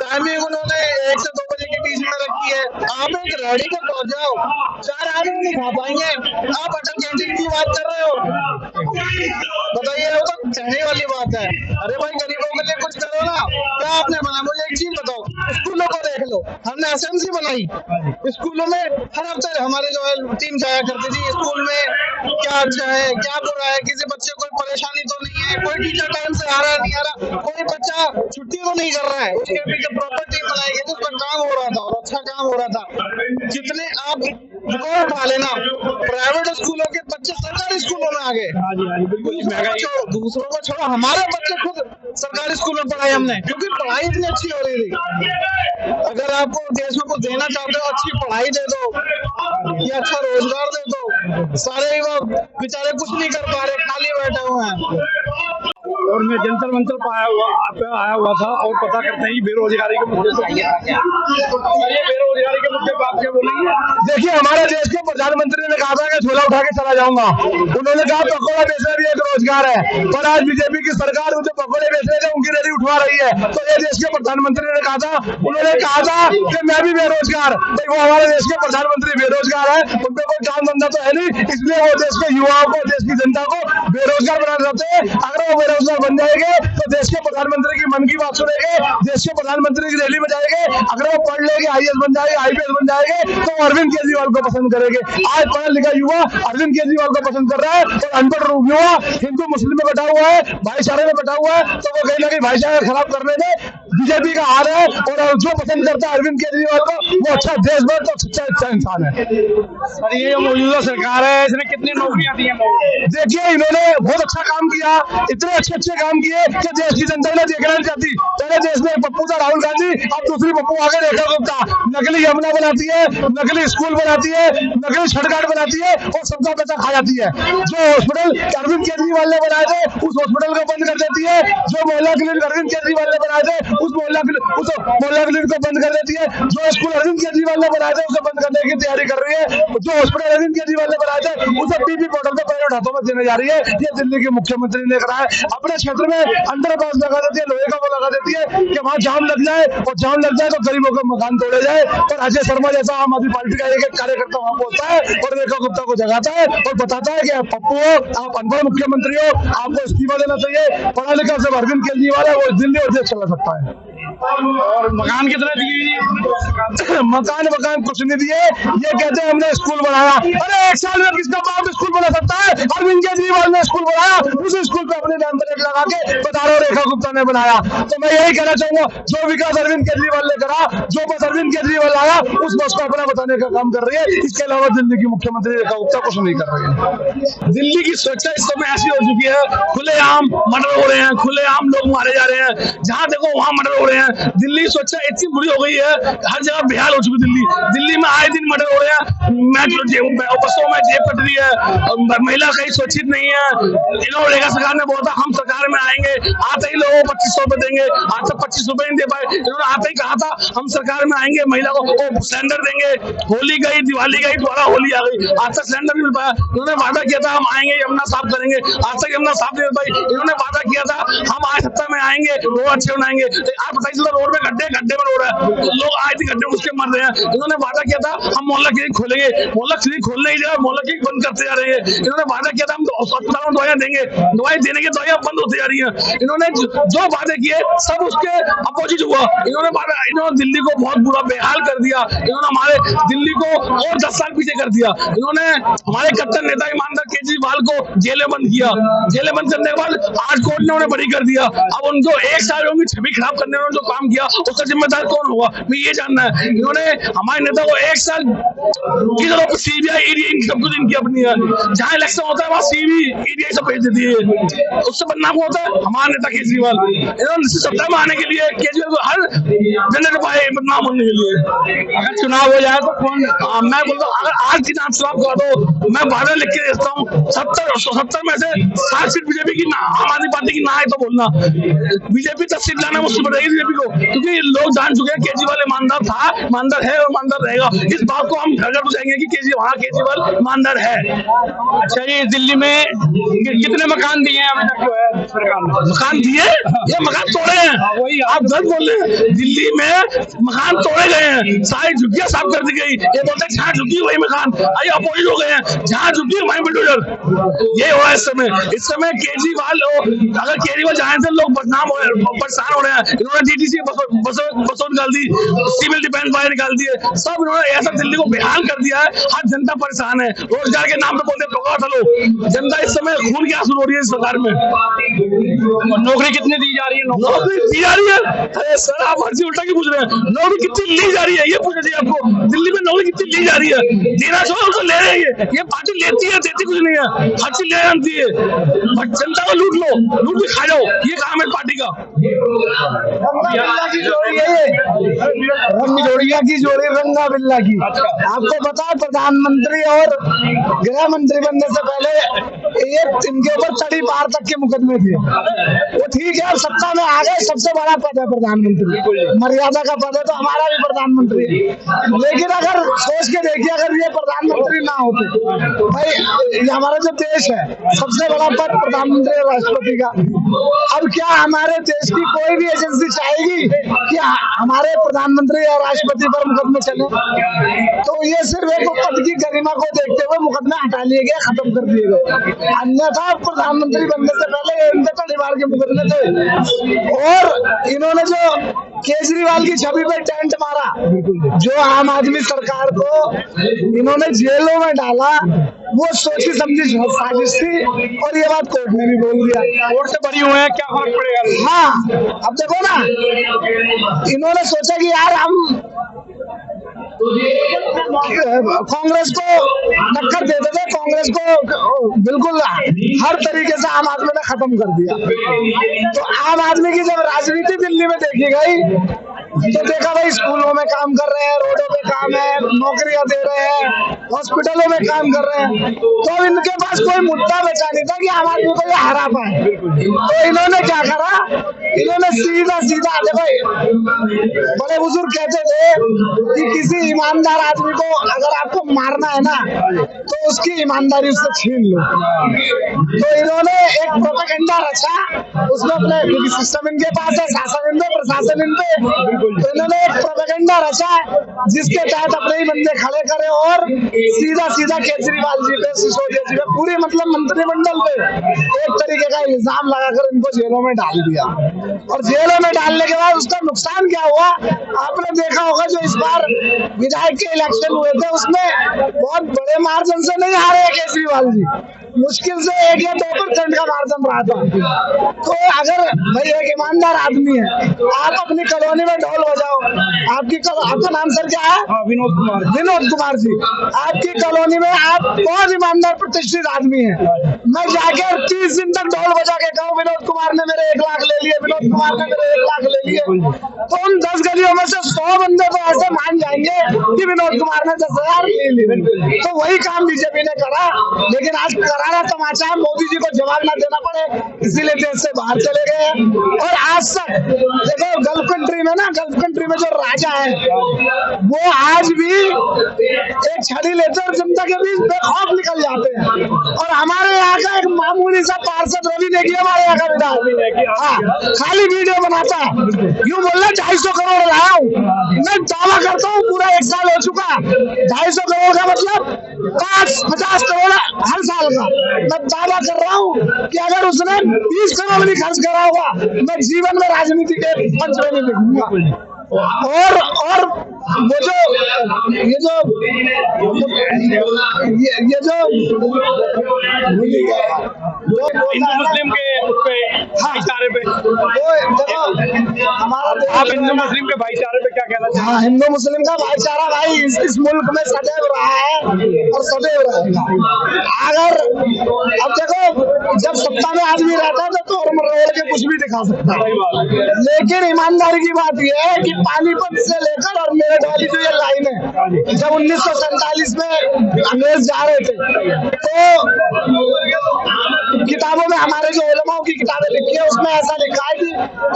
टाइमिंग उन्होंने 1 से 2 बजे के बीच में रखी है। आप एक रेडी को पहुंच जाओ, 4 आदमी नहीं खा पाएंगे, आप अटल कैंटीन की बात कर रहे हो? बताइए, वो तो कहने वाली बात है। अरे भाई, गरीबों के लिए कुछ करो ना। क्या आपने बनाया? मुझे एक चीज बताओ, स्कूलों को देख लो, हमने SMC बनाई, स्कूलों में हर हफ्ते हमारे जो है टीम जाया करती थी, स्कूल में क्या अच्छा है क्या बुरा है, किसी बच्चे को परेशानी तो नहीं है, कोई टीचर टाइम से आ रहा है नहीं आ रहा, कोई बच्चा छुट्टी तो नहीं कर रहा है, उसके पीछे प्रॉपर टीम बनाई गई, उसका काम हो रहा था और अच्छा काम हो रहा था। जितने आप रिकॉर्ड उठा लेना, प्राइवेट स्कूलों के बच्चे सरकारी स्कूलों में आ गए। दूसरों को छोड़ो, हमारे बच्चे खुद सरकारी स्कूलों में पढ़ाए हमने, क्योंकि पढ़ाई इतनी अच्छी हो रही थी। अगर आपको देश में कुछ देना चाहते हो, अच्छी पढ़ाई दे दो या अच्छा रोजगार दे दो। सारे युवा बेचारे कुछ नहीं कर पा रहे, खाली बैठे हुए हैं। और मैं जंतर मंतर पर आया हुआ था और पता करते हैं बेरोजगारी के मुद्दे से। बेरोजगारी के मुद्दे पर आप क्या बोलेंगे? देखिए, हमारे देश के प्रधानमंत्री ने कहा था कि झोला उठा के चला जाऊंगा। उन्होंने कहा पकौड़ा बेचना भी एक रोजगार है, पर आज बीजेपी की सरकार उनसे पकौड़े बेचने से उनकी रेडी उठवा रही है। तो ये देश के प्रधानमंत्री ने कहा था, उन्होंने कहा था कि मैं भी बेरोजगार, तो वो हमारे देश के प्रधानमंत्री बेरोजगार है, उनपे कोई काम धंधा तो है नहीं, इसलिए वो देश के युवाओं को, देश की जनता को बेरोजगार बनाना चाहते हैं। अगर वो बेरोजगार बन जाएंगे तो देश के प्रधानमंत्री की मन की बात सुनेंगे, देश के प्रधानमंत्री की रैली में जाएंगे। अगर वो पढ़ लेंगे, IAS बन जाएंगे, IPS बन जाएंगे, तो अरविंद केजरीवाल को पसंद करेंगे। आज पढ़ा लिखा युवा अरविंद केजरीवाल को पसंद कर रहा है, और अनपढ़ युवा हिंदू मुस्लिम में बैठा हुआ है, भाईचारे में बैठा हुआ है, तो वो कहीं ना कहीं भाईचारा खराब करने में बीजेपी का हार है। और जो पसंद करता है अरविंद केजरीवाल को, वो अच्छा देशभक्त और सच्चा अच्छा इंसान है। और ये जो मौजूदा सरकार है, इसने कितनी नौकरियां दी हैं? देखिए, इन्होंने बहुत अच्छा काम किया, इतने अच्छे काम किए कि देश की जनता ने देखना नहीं चाहती। पहले देश में पप्पू था राहुल गांधी, अब दूसरी पप्पू आगे रेखा गुप्ता नकली यमुना बनाती है, नकली स्कूल बनाती है, नकली सड़क बनाती है और सबका पैसा खा जाती है। जो हॉस्पिटल अरविंद केजरीवाल ने बनाए थे उस हॉस्पिटल को बंद कर देती है। जो मोहल्ला क्लिनिक अरविंद केजरीवाल ने बनाए थे उस मोहल्ला क्लिनिक को बंद कर देती है। जो स्कूल अरविंद केजरीवाल ने बनाए थे उसे बंद करने की तैयारी कर रही है। जो हॉस्पिटल अरविंद केजरीवाल ने बनाए थे उसे पीपी पोर्टल पे पैरोट हाथों में देने जा रही है। ये दिल्ली के मुख्यमंत्री ने करा है। अपने क्षेत्र में अंडरपास लगा देती है, लोहे का वो लगा देती है कि वहां जाम लग जाए, और जाम लग जाए तो गरीबों के मकान तोड़े जाए। और अजय शर्मा जैसा आम आदमी पार्टी का एक कार्यकर्ता वहां पहुंचता है और रेखा गुप्ता को जगाता है और बताता है कि आप पप्पू हो, आप अनपढ़ मुख्यमंत्री हो, आपको इस्तीफा देना चाहिए। पढ़ा लिखा सब अरविंद केजरीवाल है, वो दिल्ली और देश चला सकता है। और मकान कितने दिए? मकान कुछ नहीं दिए। ये कहते हैं हमने स्कूल बनाया। अरे एक साल में किसका बाप स्कूल बना सकता है? अरविंद केजरीवाल ने स्कूल बनाया, उस स्कूल पे अपने नाम प्लेट लगा के बता रहा रेखा गुप्ता ने बनाया। तो मैं यही कहना चाहूंगा, जो विकास अरविंद केजरीवाल ने करा, जो बस अरविंद केजरीवाल आया उस बस को अपना बताने का काम कर रही है। इसके अलावा दिल्ली की मुख्यमंत्री रेखा गुप्ता कुछ नहीं कर रही है। दिल्ली की सुरक्षा इस समय ऐसी हो चुकी है, खुलेआम मर्डर हो रहे हैं, खुलेआम लोग मारे जा रहे हैं, जहां देखो वहां मर्डर हो रहे हैं। दिल्ली की सुरक्षा इतनी बुरी हो गई है, हर जगह बेहाल हो चुकी है। दिल्ली में आए दिन मर्डर हो रहे हैं, बसों में जेब कट रही है, महिला कहीं सुरक्षित नहीं है। इन्होंने रेखा सरकार ने बोला था हम सरकार में आएंगे, आते ही लोगों को 2500 रुपए देंगे, आज तक 2500 रुपए नहीं दे पाए। इन्होंने आते ही कहा था हम सरकार में आएंगे, महिला को सिलेंडर देंगे। होली गई, दिवाली गई, दोबारा होली आ गई, आज तक सिलेंडर नहीं मिल पाया। इन्होंने वादा किया था हम आएंगे यमुना साफ करेंगे, आज तक यमुना साफ नहीं मिल पाई। इन्होंने वादा किया था हम आज सप्ताह में आएंगे, रोड अच्छे बनाएंगे। आप बताइए रोड में गड्ढे में रोड है, लोग आए थे गड्ढे घुस के मर रहे हैं। इन्होंने वादा किया था हम मोहल्ला क्लिनिक खोलेंगे, मोहल्ला क्लिनिक खोलने ही जगह मोहल्ला क्लिनिक बंद करते जा रहे हैं। इन्होंने वादा किया था हम अस्पतालों में दवाइयां देंगे, दवाई देने की दवाइयां बंद होती जा रही है। इन्होंने जो वादे किए सब उसके अपोजिट हुआ। इन्होंने दिल्ली को बहुत बुरा बेहाल कर दिया। इन्होंने हमारे दिल्ली को और 10 साल पीछे कर दिया। इन्होंने हमारे कट्टर नेता ईमानदार केजरीवाल को जेलें बंद किया। जेलें बंद करने के बाद आज कोर्ट ने उन्हें बरी कर दिया। अब उनको 1 साल उनकी छवि खराब करने में जो काम किया उसका जिम्मेदार कौन होगा, मैं ये जानना है। इन्होंने हमारे नेता को 1 साल की तरफ सीबीआई ईडी सब कुछ इनकी अपनी है। जहाँ इलेक्शन होता है वहाँ सीबीआई सब भेज देती है, उससे बदनाम होता है हमारा नेता केजरीवाल। इन्होंने सत्ता में आने के लिए केजरीवाल को हर जनरेट पाए बदनाम होने के लिए। अगर चुनाव हो जाए तो कौन? मैं बोलता हूँ अगर आज की नाम चुनाव करा दो, मैं वादा लिख के देता हूँ 70 में से 60 सीट बीजेपी की, आम आदमी पार्टी की ना है तो बोलना। बीजेपी 10 सीट लाना मुश्किल पड़ेगी बीजेपी को, क्योंकि लोग जान चुके हैं केजरीवाल ईमानदार था, ईमानदार है और ईमानदार रहेगा। इस बात को हम घर घर बुझाएंगे कि केजरीवाल ईमानदार है। अच्छा, ये दिल्ली में कितने मकान दिए हैं अभी तक जो है सरकार ने? मकान दिए, ये मकान तोड़े हैं। वही आप गलत बोल रहे हैं। दिल्ली में मकान तोड़े गए हैं, सारी झुग्गियां साफ कर दी गई। ये बोलते हैं जहाँ झुग्गी वही मकान, आइए अपोजिट हो गए हैं, जहाँ झुग्गी वहीं बुलडोजर। ये हो रहा है इस समय केजरीवाल, अगर केजरीवाल जाने से लोग बदनाम हो रहे हैं, परेशान हो रहे हैं। इन्होंने डीटीसी बसों निकाल दी, सिविल डिफेंस वाले निकाल दिए, सब इन्होंने ऐसा दिल्ली को बेहाल कर दिया है। हर जनता परेशान है, रोजगार के नाम पे बोलते पकड़ो चलो। जनता इस समय खून की आंसू रो रही है इस सरकार में। नौकरी कितनी दी जा रही है? नौकरी दी जा रही है? अरे सर आप हर चीज उल्टा क्यों पूछ रहे हैं? नौकरी कितनी ली जा रही है ये पूछना चाहिए आपको। दिल्ली में नौकरी कितनी ली जा रही है? देना चाहिए तो ले रहे हैं। ये पार्टी लेती है, देती कुछ नहीं है, हर चीज ले आती है। बट जनता को लूट लो, लूट के खा जाओ, ये काम है पार्टी का। जोड़िया की जोड़ी रंगा बिल्ला की। आपको पता है प्रधानमंत्री और गृह मंत्री बनने से पहले ये इनके ऊपर तड़ी पार तक के मुकदमे थे। वो ठीक है, सत्ता में आ गए, सबसे बड़ा पद है प्रधानमंत्री, मर्यादा का पद है, तो हमारा भी प्रधानमंत्री है। लेकिन अगर सोच के देखिए, अगर ये प्रधानमंत्री ना होते, भाई हमारा जो देश है सबसे बड़ा पद प्रधानमंत्री और राष्ट्रपति का। अब क्या हमारे देश की कोई भी एजेंसी चाहेगी कि हमारे प्रधानमंत्री और राष्ट्रपति पर मुकदमे चले? तो ये सिर्फ एक पद की गरिमा को देखते हुए मुकदमे हटा लिए गए, खत्म कर दिए गए। अन्यथा प्रधानमंत्री बनने से पहले इनके तड़ीवार के मुकदमे थे। और इन्होंने जो केजरीवाल की छवि पे टेंट मारा, जो आम आदमी सरकार को इन्होंने जेलों में डाला, वो सोची समझी साजिश थी। और ये बात कोर्ट ने भी बोल दिया, कोर्ट से बरी हुए हैं, क्या फर्क पड़ेगा? हाँ, अब देखो ना, इन्होंने सोचा कि यार हम कांग्रेस को टक्कर देते थे, कांग्रेस को बिल्कुल हर तरीके से आम आदमी ने खत्म कर दिया। तो आम आदमी की जब राजनीति दिल्ली में देखी गई तो देखा भाई स्कूलों में काम कर रहे हैं, रोडों पे काम है, नौकरियां दे रहे हैं, हॉस्पिटलों में काम कर रहे हैं, तो इनके पास कोई मुद्दा बचा नहीं था कि आम आदमी को ये हरा पाए। तो इन्होंने क्या करा, इन्होंने सीधा सीधा देखो, बड़े बुजुर्ग कहते थे कि किसी ईमानदार आदमी को अगर आपको मारना है ना तो उसकी ईमानदारी उससे छीन लो। तो इन्होंने एक प्रोपेगेंडा रचा, उसमें अपने सिस्टम इनके पास है, शासन इन पे, प्रशासन इन पे, तो इन्होंने एक प्रोपेगेंडा रचा जिसके तहत अपने ही बंदे खड़े करे और सीधा सीधा केजरीवाल जी पे, सिसोदिया जी पे, पूरी मतलब मंत्रिमंडल पे एक तरीके का इल्जाम लगाकर इनको जेलों में डाल दिया। और जेलों में डालने के बाद उसका नुकसान क्या हुआ आपने देखा होगा। जो इस बार विधायक के इलेक्शन हुए थे उसमें बहुत बड़े मार्जिन से नहीं हारे केजरीवाल जी, मुश्किल से 1 या 2% का मार्जिन रहा था। तो अगर भाई एक ईमानदार आदमी है, आप अपनी कॉलोनी में ढोल बजाओ, आपका नाम सर क्या है? विनोद कुमार। विनोद कुमार जी, आपकी कॉलोनी में आप बहुत ईमानदार प्रतिष्ठित आदमी है, मैं जाकर 30 दिन तक ढोल बजा के कहूँ विनोद कुमार ने मेरे 1 लाख ले लिए, विनोद कुमार ने मेरे 1 लाख ले लिए, तो उन 10 गलियों में से 100 बंदे तो ऐसे मान जाएंगे कि विनोद कुमार ने 10,000 ले लिए। तो वही काम बीजेपी ने करा, लेकिन आज करारा तमाचा है, मोदी जी को जवाब ना देना पड़े इसीलिए देश से बाहर चले गए हैं। और आज तक देखो गल्फ कंट्री में ना, गल्फ कंट्री में जो राजा है वो आज भी एक छड़ी लेते और जनता के बीच बेखौफ निकल जाते हैं। और हमारे यहाँ का एक मामूली सा पार्षद रवि नेगी हमारे यहाँ का विधायक, हाँ, खाली वीडियो बनाता है, यूँ बोल रहा 250 करोड़ लाया हूँ, मैं दावा करता हूँ पूरा 1 साल हो चुका, 250 करोड़ का मतलब 50 करोड़ हर साल का। मैं दावा कर रहा हूँ कि अगर उसने 20 करोड़ भी खर्च करा होगा मैं जीवन में राजनीति के मंच में नहीं देखूंगा। और वो जो ये जो हिंदू मुस्लिम के भाईचारे पे, हमारा आप हिंदू मुस्लिम के भाईचारे पे क्या कहना चाहते हैं? हाँ, हिंदू मुस्लिम का भाईचारा भाई इस मुल्क में सदैव रहा है और सदैव रहेगा। अगर अब देखो जब सत्ता में आदमी रहता है तो रोड के कुछ भी दिखा सकता है, लेकिन ईमानदारी की बात यह है कि पानीपत से लेकर और मेरठ वाली जो ये लाइन है, जब 1947 में अंग्रेज जा रहे थे तो किताबों में हमारे जो उलमाओं की किताबें लिखी है उसमें ऐसा लिखा है कि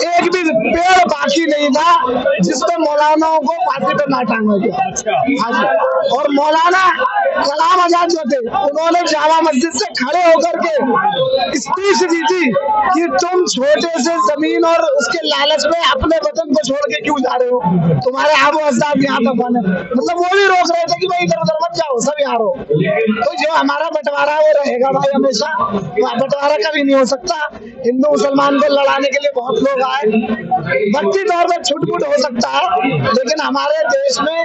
एक भी पेड़ बाकी नहीं था जिसमें मौलानाओं को फांसी पर ना टांगा गया। और मौलाना कलाम आजाद जो थे उन्होंने जामा मस्जिद से खड़े होकर के स्पीच दी थी कि तुम छोटे से जमीन और उसके लालच में अपने वतन को छोड़ के क्यों जा रहे हो, तुम्हारे आबो अजदाद यहाँ दफन है। मतलब वो भी रोक रहे थे कि भाई इधर उधर मत जाओ, सब यहाँ रहो। तो जो हमारा बंटवारा वो रहेगा भाई हमेशा, बंटवारा कभी नहीं हो सकता। हिंदू मुसलमान को लड़ाने के लिए बहुत लोग आए, वक्ती तौर पर छुटपुट हो सकता है, लेकिन हमारे देश में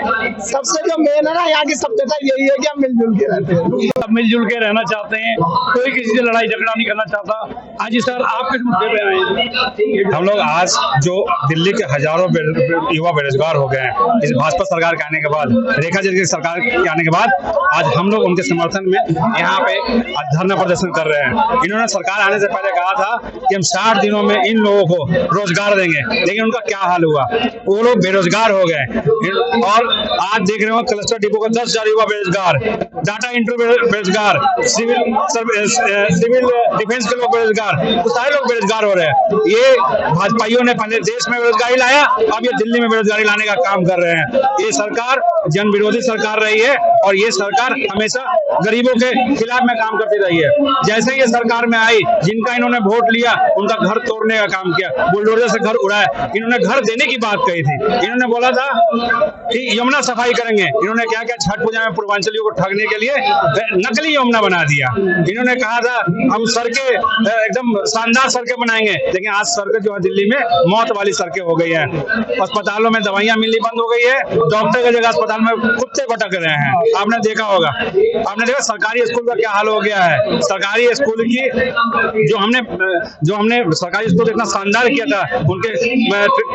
सबसे जो मेन है ना यहाँ की सभ्यता यही है कि हम मिलजुल के रहते हैं, सब मिलजुल के रहना चाहते हैं, कोई किसी से लड़ाई झगड़ा नहीं करना चाहता। हाँ जी सर, आप किस मुद्दे पे आए? हम लोग आज जो दिल्ली के हजारों युवा बेरोजगार हो गए हैं इस भाजपा सरकार के आने के बाद, रेखा जी की सरकार के आने के बाद, आज हम लोग उनके समर्थन में यहाँ पे धरना प्रदर्शन कर रहे हैं। इन्होंने सरकार आने से पहले कहा था कि हम 60 दिनों में इन लोगों को रोजगार देंगे, लेकिन उनका क्या हाल हुआ, वो लोग बेरोजगार हो गए। और आज देख रहे हो क्लस्टर डिपो का 10,000 युवा बेरोजगार, डाटा एंट्री बेरोजगार, सिविल डिफेंस के लोग बेरोजगार, तो सारे लोग बेरोजगार हो रहे हैं। ये भाजपाइयों ने पहले देश में बेरोजगारी लाया, अब ये दिल्ली में बेरोजगारी लाने का काम कर रहे हैं। ये सरकार जन विरोधी सरकार रही है और ये सरकार हमेशा गरीबों के खिलाफ में काम करती रही है। जैसे ये सरकार में आई, जिनका इन्होंने वोट लिया उनका घर तोड़ने का काम किया, बुलडोजर से घर उड़ाया। इन्होंने घर देने की बात कही थी, इन्होंने बोला था कि यमुना सफाई करेंगे। इन्होंने क्या किया, छठ पूजा में पूर्वांचलियों को ठगने के लिए नकली यमुना बना दिया। इन्होंने कहा था हम सड़कें एकदम शानदार सड़कें बनाएंगे, लेकिन आज सड़कें जो है दिल्ली में मौत वाली सड़कें हो गई है। अस्पतालों में दवाइयां मिलनी बंद हो गई है, डॉक्टर की जगह अस्पताल में कुत्ते भटक रहे हैं। आपने देखा होगा, आपने देखा सरकारी स्कूल का क्या हाल हो गया है। सरकारी स्कूल की जो हमने सरकारी स्कूल इतना शानदार बेरोजगार किया था, उनके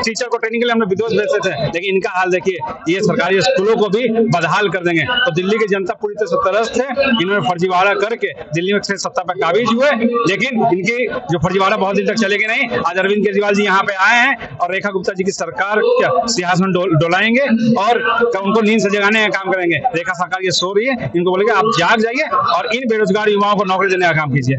टीचर को ट्रेनिंग के लिए हमने विदेश भेजते थे, लेकिन इनका हाल देखिए, ये सरकारी स्कूलों को भी बदहाल कर देंगे। तो दिल्ली की जनता पूरी तरह से त्रस्त है। इन्होंने फर्जीवाड़ा करके दिल्ली में सत्ता पर काबिज हुए, लेकिन इनकी जो फर्जीवाड़ा बहुत दिन तक चलेगी नहीं। आज अरविंद केजरीवाल जी यहाँ पे आए हैं और रेखा गुप्ता जी की सरकार सिंहासन डोलाएंगे और उनको नींद से जगाने का काम करेंगे। रेखा सरकार ये सो रही है, इनको बोलेंगे आप जाग जाइए और इन बेरोजगार युवाओं को नौकरी देने का काम कीजिए।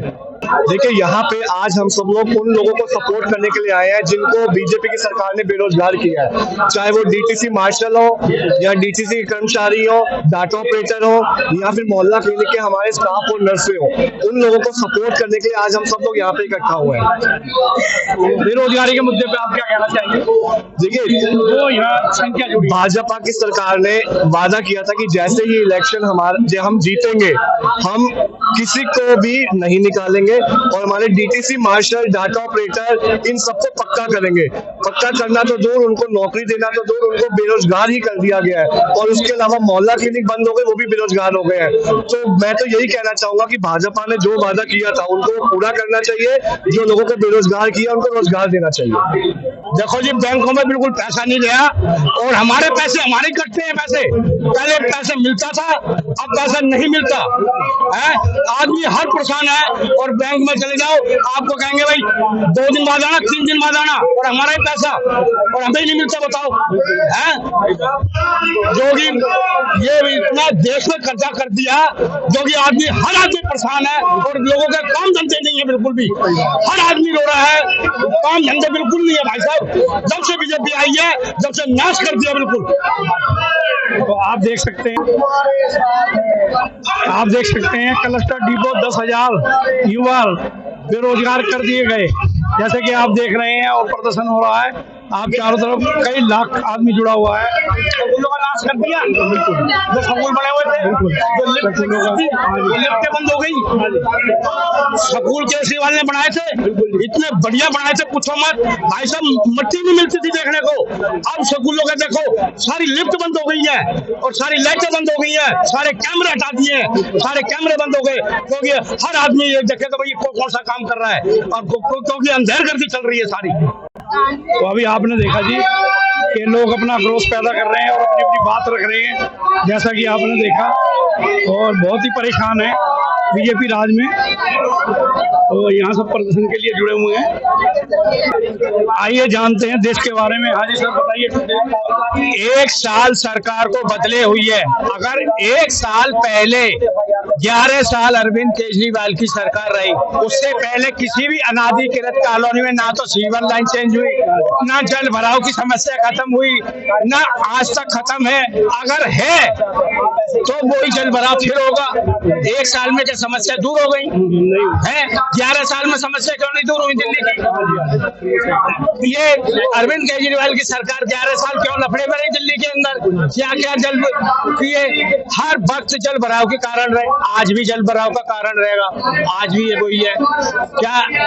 देखिए, यहाँ पे आज हम सब लोग उन लोगों को सपोर्ट करने के लिए आए हैं जिनको बीजेपी की सरकार ने बेरोजगार किया है, चाहे वो डीटीसी मार्शल हो या डीटीसी कर्मचारी हो, डाटा ऑपरेटर हो या फिर मोहल्ला क्लिनिक के हमारे स्टाफ और नर्सें हो। उन लोगों को सपोर्ट करने के लिए आज हम सब लोग यहाँ पे इकट्ठा हुए हैं। बेरोजगारी के मुद्दे पे आप क्या कहना चाहेंगे? देखिए, वो यहाँ संख्या जुड़ी, भाजपा की सरकार ने वादा किया था कि जैसे ही इलेक्शन हम जीतेंगे, हम किसी को भी नहीं निकालेंगे और हमारे डीटीसी मार्शल, डाटा ऑपरेटर, इन सबको पक्का करेंगे। पक्का करना तो दूर, उनको नौकरी देना तो दूर, उनको बेरोजगार ही कर दिया गया है। और उसके अलावा मोहल्ला क्लिनिक बंद हो गए, वो भी बेरोजगार हो गए हैं। तो मैं तो यही कहना चाहूंगा कि भाजपा ने जो वादा किया था उनको पूरा करना चाहिए। जो लोगों को बेरोजगार किया उनको रोजगार देना चाहिए। देखो जी, बैंकों में बिल्कुल पैसा नहीं गया और हमारे पैसे हमारे कटते हैं। पैसे पहले पैसे मिलता था, अब पैसा नहीं मिलता है। आदमी हर परेशान है और बैंक में चले जाओ, आपको कहेंगे भाई 2 दिन बाद आना, 3 दिन बाद आना, और हमारा ही पैसा और हमें ही नहीं मिलता। बताओ है जो कि ये इतना देश में कर्जा कर दिया, जो कि आदमी हर आदमी परेशान है और लोगों के काम धंधे नहीं है बिल्कुल भी। हर आदमी रो रहा है, काम धंधे बिल्कुल नहीं है भाई साहब। जब से बीजेपी आई है, जब से नाश कर दिया बिल्कुल। तो आप देख सकते हैं क्लस्टर डिपो 10,000 युवा बेरोजगार कर दिए गए, जैसे कि आप देख रहे हैं, और प्रदर्शन हो रहा है। आप चारों तरफ कई लाख आदमी जुड़ा हुआ है। स्कूलों का नाश कर दिया, बिल्कुल। जो स्कूल बने हुए थे, जो लिफ्टें बंद हो गई। स्कूल केजरीवाल ने बनाए थे, इतने बढ़िया बनाए थे, पूछो मत भाई साहब, मिट्टी नहीं मिलती थी देखने को। अब स्कूलों का देखो, सारी लिफ्ट बंद हो गई है और सारी लाइटें बंद हो गई है, सारे कैमरे हटा दिए, सारे कैमरे बंद हो गए, क्योंकि हर आदमी ये देखे तो भाई कौन सा काम कर रहा है, और क्योंकि अंधेरगर्दी चल रही है सारी। तो अभी आपने देखा जी कि लोग अपना क्रोध पैदा कर रहे हैं और अपनी अपनी बात रख रहे हैं, जैसा कि आपने देखा, और बहुत ही परेशान है बीजेपी राज में। तो यहाँ सब प्रदर्शन के लिए जुड़े हुए हैं। आइए जानते हैं देश के बारे में। हाँ जी सर, बताइए। 1 साल सरकार को बदले हुई है। अगर 1 साल पहले 11 साल अरविंद केजरीवाल की सरकार रही, उससे पहले किसी भी अनाधिकृत कॉलोनी में ना तो सीवर लाइन चेंज हुई, ना जल भराव की समस्या खत्म हुई, ना आज तक खत्म है। अगर है तो वही जल भराव फिर होगा। 1 साल में क्या समस्या दूर हो गई है? 11 साल में समस्या क्यों नहीं दूर हुई दिल्ली की? ये अरविंद केजरीवाल की सरकार 11 साल क्यों लफड़े में रही दिल्ली के अंदर? क्या क्या जल किए? हर वक्त जल भराव के कारण रहे, आज भी जल भराव का कारण रहेगा, आज भी ये वही है।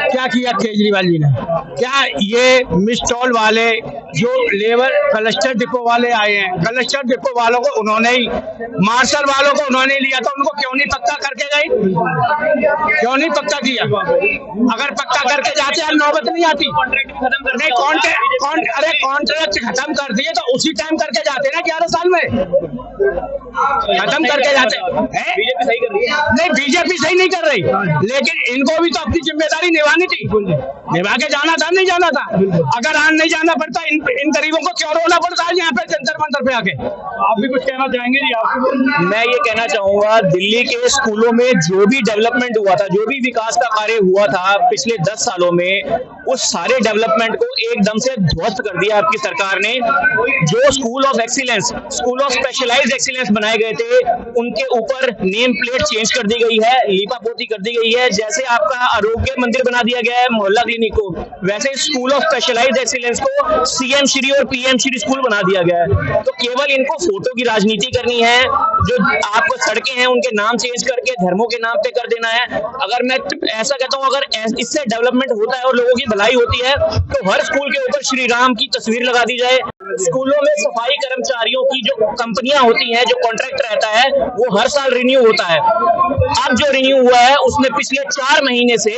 क्या किया केजरीवाल जी ने? क्या ये मिस्टॉल वाले जो लेबर क्लस्टर डिपो वाले आए हैं, क्लस्टर डिपो वालों को उन्होंने ही, मार्शल वालों को उन्होंने लिया था, उनको क्यों नहीं पक्का करके गए? क्यों नहीं पक्का किया? अगर पक्का करके जाते हैं नौबत नहीं आती। नहीं, कॉन्ट्रैक्ट खत्म कर दिए तो उसी टाइम करके जाते ना 11 साल में, खत्म करके जाते हैं। बीजेपी सही कर रही है? नहीं, बीजेपी सही नहीं कर रही, लेकिन इनको भी तो अपनी जिम्मेदारी निभानी थी, निभा के जाना था, नहीं जाना था। अगर आज नहीं जाना पड़ता, इन गरीबों को क्यों रोना पड़ता है यहाँ पे जंतर मंतर पे आके? आप भी कुछ कहना चाहेंगे जी? आपको मैं ये कहना चाहूंगा, दिल्ली के स्कूलों में जो भी डेवलपमेंट हुआ था, जो भी विकास का कार्य हुआ था पिछले 10 सालों में, उस सारे डेवलपमेंट को एकदम से ध्वस्त कर दिया आपकी सरकार ने। जो school of excellence, school of specialized excellence बनाए गए थे, उनके ऊपर नेम प्लेट चेंज कर दी गई है, लीपापोती कर दी गई है। जैसे आपका आरोग्य मंदिर बना दिया गया है मोहल्ला क्लिनिक को, वैसे स्कूल ऑफ स्पेशलाइज्ड एक्सीलेंस को सीएम श्री और पीएम श्री स्कूल बना दिया गया है। तो केवल इनको फोटो की राजनीति करनी है जो आपको सड़कें हैं उनके नाम चेंज करके धर्मों के नाम पे कर देना है। अगर मैं ऐसा कहता हूँ, अगर इससे डेवलपमेंट होता है और लोगों की भलाई होती है तो हर स्कूल के ऊपर श्री राम की तस्वीर लगा दी जाए। स्कूलों में सफाई कर्मचारियों की जो कंपनियां होती हैं, जो कॉन्ट्रैक्ट रहता है, वो हर साल रिन्यू होता है। अब जो रिन्यू हुआ है उसमें पिछले 4 महीने से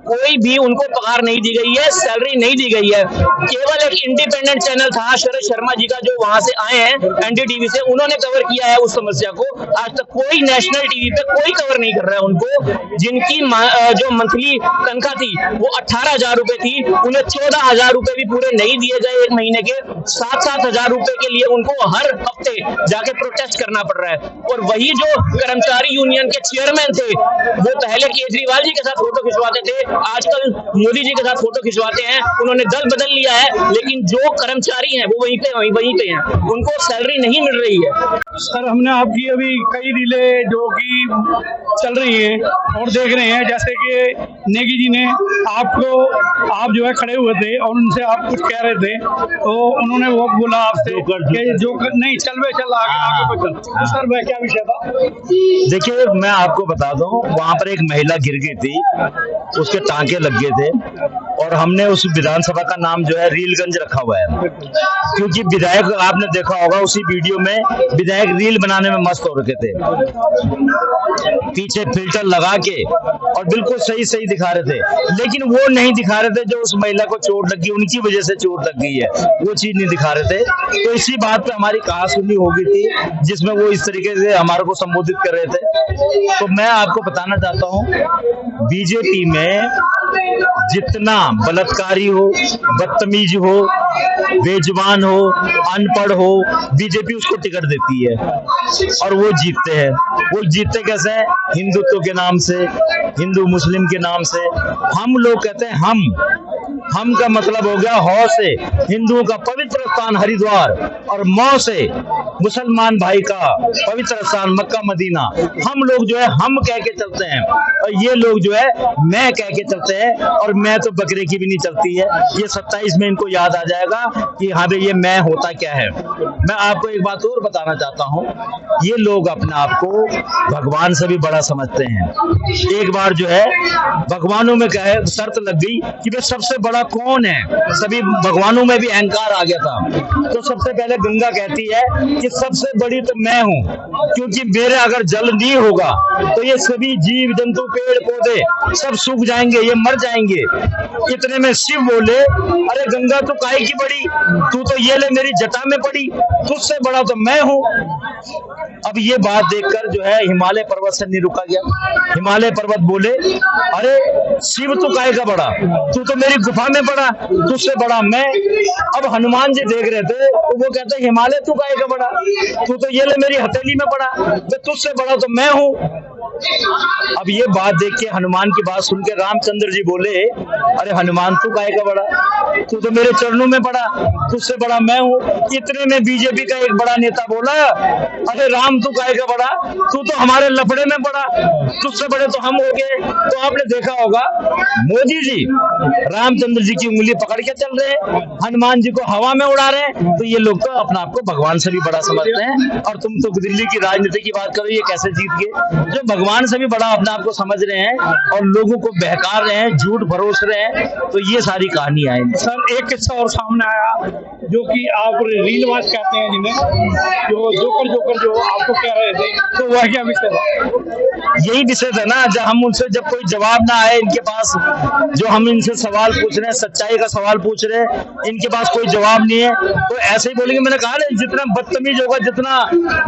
कोई भी उनको पगार नहीं दी गई है, सैलरी नहीं दी गई है। केवल एक इंडिपेंडेंट चैनल था शरद शर्मा जी का, जो वहां से आए हैं एनडीटीवी से, उन्होंने कवर किया है उस समस्या को। आज तक कोई नेशनल टीवी पे कोई कवर नहीं कर रहा है उनको। जिनकी जो मंथली तनख्वाह थी वो 18,000 रुपए थी, उन्हें 14,000 रुपए भी पूरे नहीं दिए गए एक महीने के। 7-7 हजार रुपए के लिए उनको हर हफ्ते जाके प्रोटेस्ट करना पड़ रहा है। और वही जो कर्मचारी यूनियन के चेयरमैन थे, वो पहले केजरीवाल जी के साथ फोटो खिंचवाते थे, आजकल मोदी जी के साथ फोटो खिंचवाते हैं। उन्होंने दल बदल लिया है, लेकिन जो कर्मचारी हैं वो वहीं पे हैं, उनको सैलरी नहीं मिल रही है। सर, हमने आपकी अभी कई रीलें जो कि चल रही हैं और देख रहे हैं, जैसे कि नेगी जी ने आप जो है खड़े हुए थे और उनसे आप कुछ कह रहे थे, तो उन्होंने वो बोला आपसे कि नहीं चल आगे तो सर वह क्या विषय था? देखिए, मैं आपको बता दूं, वहां पर एक महिला गिर गई थी, उसके टांके लग गए थे और हमने उस विधानसभा का नाम जो है रीलगंज रखा हुआ है, क्योंकि विधायक, आपने देखा होगा उसी वीडियो में, विधायक रील बनाने में मस्त हो रखे थे, पीछे फिल्टर लगा के और बिल्कुल सही दिखा रहे थे। लेकिन वो नहीं दिखा रहे थे जो उस महिला को चोट लगी, उनकी वजह से चोट लग गई है, वो चीज नहीं दिखा रहे थे। तो इसी बात पे हमारी कहासुनी हो गई थी, जिसमें वो इस तरीके से हमारे को संबोधित कर रहे थे। तो मैं आपको बताना चाहता हूँ, बीजेपी में जितना बलात्कारी हो, बदतमीज हो, बेजुबान हो, अनपढ़ हो, बीजेपी उसको टिकट देती है और वो जीतते हैं। वो जीतते कैसे हैं? हिंदुत्व के नाम से, हिंदू मुस्लिम के नाम से। हम लोग कहते हैं हम का मतलब हो गया हौ से हिंदुओं का पवित्र स्थान हरिद्वार और मौ से मुसलमान भाई का पवित्र स्थान मक्का मदीना। हम लोग जो है हम कह के चलते हैं और ये लोग जो है मैं कह के चलते हैं, और मैं तो बकरे की भी नहीं चलती है। ये 27 में इनको याद आ जाएगा कि हाँ भाई ये मैं होता क्या है। मैं आपको एक बात और बताना चाहता हूँ, ये लोग अपने आप को भगवान से भी बड़ा समझते हैं। एक बार जो है भगवानों में क्या है शर्त लग गई कि भाई सबसे बड़ा कौन है, सभी भगवानों में भी अहंकार आ गया था। तो सबसे पहले गंगा कहती है कि सबसे बड़ी तो मैं हूँ, क्योंकि मेरे अगर जल नहीं होगा तो ये सभी जीव जंतु पेड़ पौधे सब सूख जाएंगे, ये मर जाएंगे। इतने में शिव बोले, अरे गंगा तो काहे की बड़ी, तू तो ये ले मेरी जटा में पड़ी, तुझसे बड़ा तो मैं हूँ। अब ये बात देखकर जो है हिमालय पर्वत से नहीं रुका गया। हिमालय पर्वत बोले, अरे शिव तू काहे का बड़ा, तू तो मेरी गुफा में पड़ा, तुझसे बड़ा मैं। अब हनुमान जी देख रहे थे तो वो कहते हिमालय तू काहे का बड़ा, तू तो ये ले मेरी हथेली में पड़ा, तुझसे बड़ा तो मैं हूँ। अब ये बात देख के हनुमान की बात सुन के रामचंद्र जी बोले, अरे हनुमान तू काहे का बड़ा, तू तो मेरे चरणों में पड़ा, तुझसे बड़ा मैं हूँ। इतने में बीजेपी का एक बड़ा नेता बोला, अरे राम तू काहे का बड़ा, तू तो हमारे लफड़े में पड़ा, तुझसे बड़े तो हम हो गए। तो आपने देखा होगा मोदी जी रामचंद्र जी की उंगली पकड़ के चल रहे हैं, हनुमान जी को हवा में उड़ा रहे हैं। तो ये लोग तो अपने आप को भगवान से भी बड़ा समझते हैं। और तुम तो दिल्ली की राजनीति की बात करो, ये कैसे जीत गए, जो भगवान से भी बड़ा अपने आप को समझ रहे हैं और लोगों को बहका रहे हैं, झूठ भरोस रहे हैं। तो ये सारी कहानी आई। सर, एक किस्सा और सामने आया जो कि आप रीलवाज कहते हैं, जिन्हें जो जोकर जो आपको कह रहे थे, तो वह क्या विषय था? यही विषय था ना, जब हम उनसे जब कोई जवाब ना आए इनके पास, जो हम इनसे सवाल पूछ रहे हैं, सच्चाई का सवाल पूछ रहे हैं, इनके पास कोई जवाब नहीं है, तो ऐसे ही बोलेंगे। मैंने कहा ना, जितना बदतमीज होगा, जितना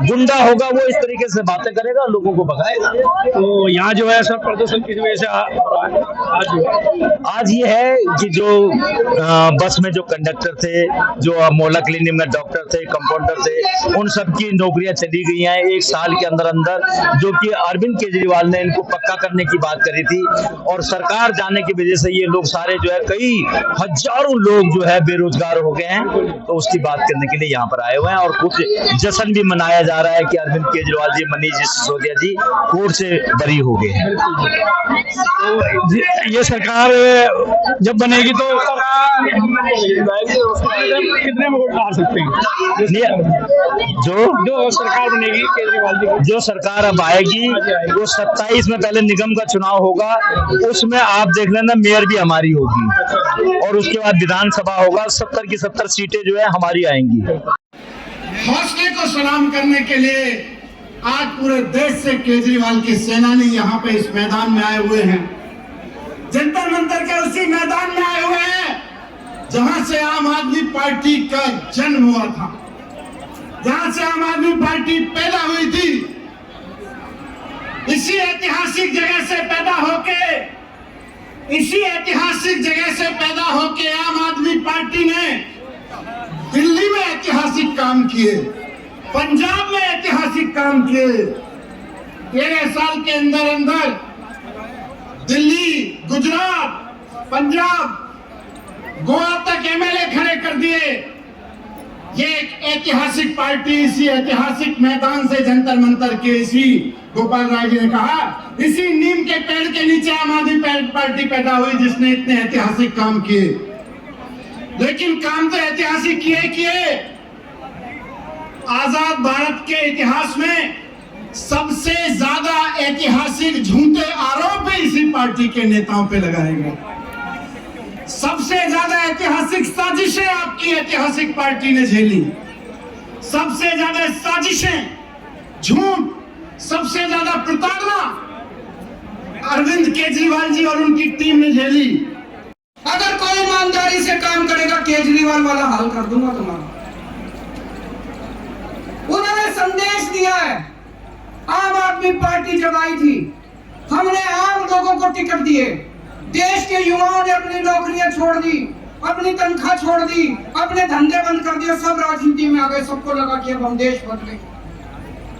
गुंडा होगा, वो इस तरीके से बातें करेगा, लोगों को भगाएगा। तो यहाँ जो है सर प्रदर्शन किस वजह से आज ये है कि जो बस में जो कंडक्टर थे, जो मोहल्ला क्लिनिक में डॉक्टर थे, कंपाउंडर थे, उन सब की नौकरियां चली गई हैं 1 साल के अंदर अंदर, जो कि अरविंद केजरीवाल ने इनको पक्का करने की बात करी थी। और सरकार जाने की वजह से ये लोग सारे जो है कई हजारों लोग जो है बेरोजगार हो गए हैं। तो उसकी बात करने के लिए यहाँ पर आए हुए हैं और कुछ जश्न भी मनाया जा रहा है कि अरविंद केजरीवाल जी, मनीष सिसोदिया जी कोर्ट से बरी हो गए हैं। ये सरकार जब बनेगी तो कितने में वोट डाल सकते हैं? जो सरकार बनेगी केजरीवाल जी की, जो सरकार अब आएगी वो 27 में पहले निगम का चुनाव होगा, उसमें आप देख लेना मेयर भी हमारी होगी और उसके बाद विधानसभा होगा, 70 की 70 सीटें जो है हमारी आएंगी। हौसले को सलाम करने के लिए आज पूरे देश से केजरीवाल के सेनानी यहाँ पे इस मैदान में आए हुए हैं। जंतर मंतर के उसी मैदान में आए हुए हैं जहां से आम आदमी पार्टी का जन्म हुआ था, जहां से आम आदमी पार्टी पैदा हुई थी। इसी ऐतिहासिक जगह से पैदा होके आम आदमी पार्टी ने दिल्ली में ऐतिहासिक काम किए, पंजाब में ऐतिहासिक काम किए। 13 साल के अंदर दिल्ली, गुजरात, पंजाब, गोवा तक एमएलए खड़े कर दिए। ये एक ऐतिहासिक पार्टी इसी ऐतिहासिक मैदान से जंतर मंतर के इसी गोपाल राय जी ने कहा, इसी नीम के पेड़ के नीचे आम आदमी पार्टी पैदा हुई जिसने इतने ऐतिहासिक काम किए। लेकिन काम तो ऐतिहासिक किए। आजाद भारत के इतिहास में सबसे ज्यादा ऐतिहासिक झूठे आरोप भी इसी पार्टी के नेताओं पे लगाए गए। सबसे ज्यादा ऐतिहासिक साजिशें आपकी ऐतिहासिक पार्टी ने झेली। सबसे ज्यादा साजिशें, झूठ, सबसे ज्यादा प्रताड़ना अरविंद केजरीवाल जी और उनकी टीम ने झेली। अगर कोई ईमानदारी से काम करेगा केजरीवाल वाला हाल कर दूंगा तुम्हारा। उन्होंने संदेश दिया है, आम आदमी पार्टी जब आई थी हमने आम लोगों को टिकट दिए। देश के युवाओं ने अपनी नौकरियां छोड़ दी, अपनी तनख्वाह छोड़ दी, अपने धंधे बंद कर दिए, सब राजनीति में आ गए। सबको लगा कि अब हम देश बदले।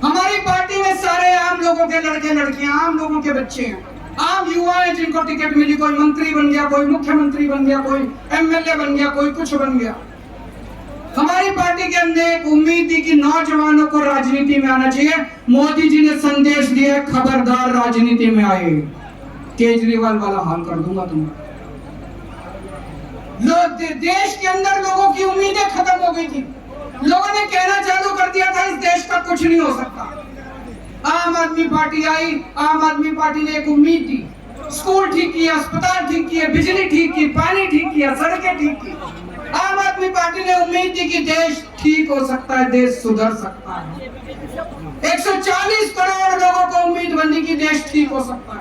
हमारी पार्टी में सारे आम लोगों के लड़के लड़कियां, आम लोगों के बच्चे हैं, आम युवा हैं जिनको टिकट मिली। कोई मंत्री बन गया, कोई मुख्यमंत्री बन गया, कोई एमएलए बन गया, कोई कुछ बन गया। हमारी पार्टी के अंदर एक उम्मीद थी कि नौजवानों को राजनीति में आना चाहिए। मोदी जी ने संदेश दिया, खबरदार राजनीति में आए, केजरीवाल वाला हाल कर दूंगा तुम्हारा। देश के अंदर लोगों की उम्मीदें खत्म हो गई थी। लोगों ने कहना चालू कर दिया था इस देश का कुछ नहीं हो सकता। आम आदमी पार्टी आई, आम आदमी पार्टी ने एक उम्मीद दी, स्कूल ठीक किया, अस्पताल ठीक किए, बिजली ठीक की, पानी ठीक किया, सड़कें ठीक की। आम आदमी पार्टी ने उम्मीद दी कि देश ठीक हो सकता है, देश सुधर सकता है। 140 करोड़ लोगों को उम्मीद बनी कि देश ठीक हो सकता है।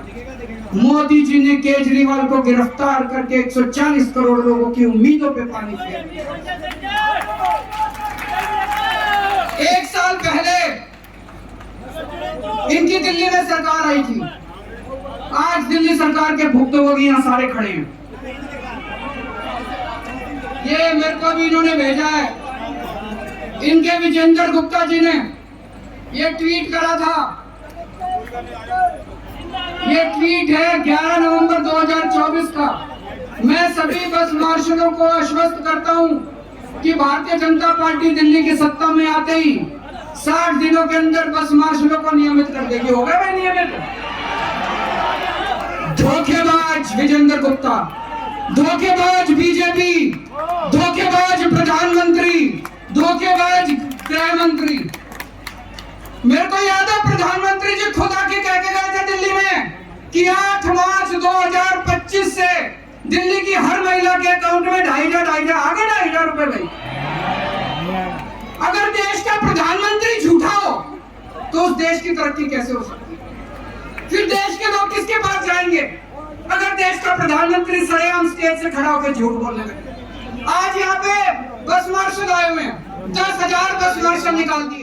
मोदी जी ने केजरीवाल को गिरफ्तार करके 140 करोड़ लोगों की उम्मीदों पे पानी फेर दिया। 1 साल पहले इनकी दिल्ली में सरकार आई थी। आज दिल्ली सरकार के भुक्तभोगी यहाँ सारे खड़े हैं। ये मेरे को भी इन्होंने भेजा है, इनके विजेंद्र गुप्ता जी ने ये ट्वीट करा था। ये ट्वीट है 11 नवंबर 2024 का। मैं सभी बस मार्शलों को आश्वस्त करता हूं कि भारतीय जनता पार्टी दिल्ली की सत्ता में आते ही 60 दिनों के अंदर बस मार्शलों को नियमित कर देगी। होगा भाई नियमित? धोखेबाज विजेंद्र गुप्ता, धोखेबाज बीजेपी, धोखेबाज प्रधानमंत्री, धोखेबाज गृह मंत्री। मेरे को याद है प्रधानमंत्री जी खुद आके कह के गए थे दिल्ली में कि 8 मार्च 2025 से दिल्ली की हर महिला के अकाउंट में 2,500 आगे 2,500 रुपए भाई। अगर देश का प्रधानमंत्री झूठा हो तो उस देश की तरक्की कैसे हो सकती है? फिर देश के लोग किसके पास जाएंगे अगर देश का प्रधानमंत्री सरेआम स्टेज से खड़ा होकर झूठ बोलने लगे? आज यहाँ पे बस मार्शल आए हुए हैं, 10,000 बस मार्शल निकाल दिए।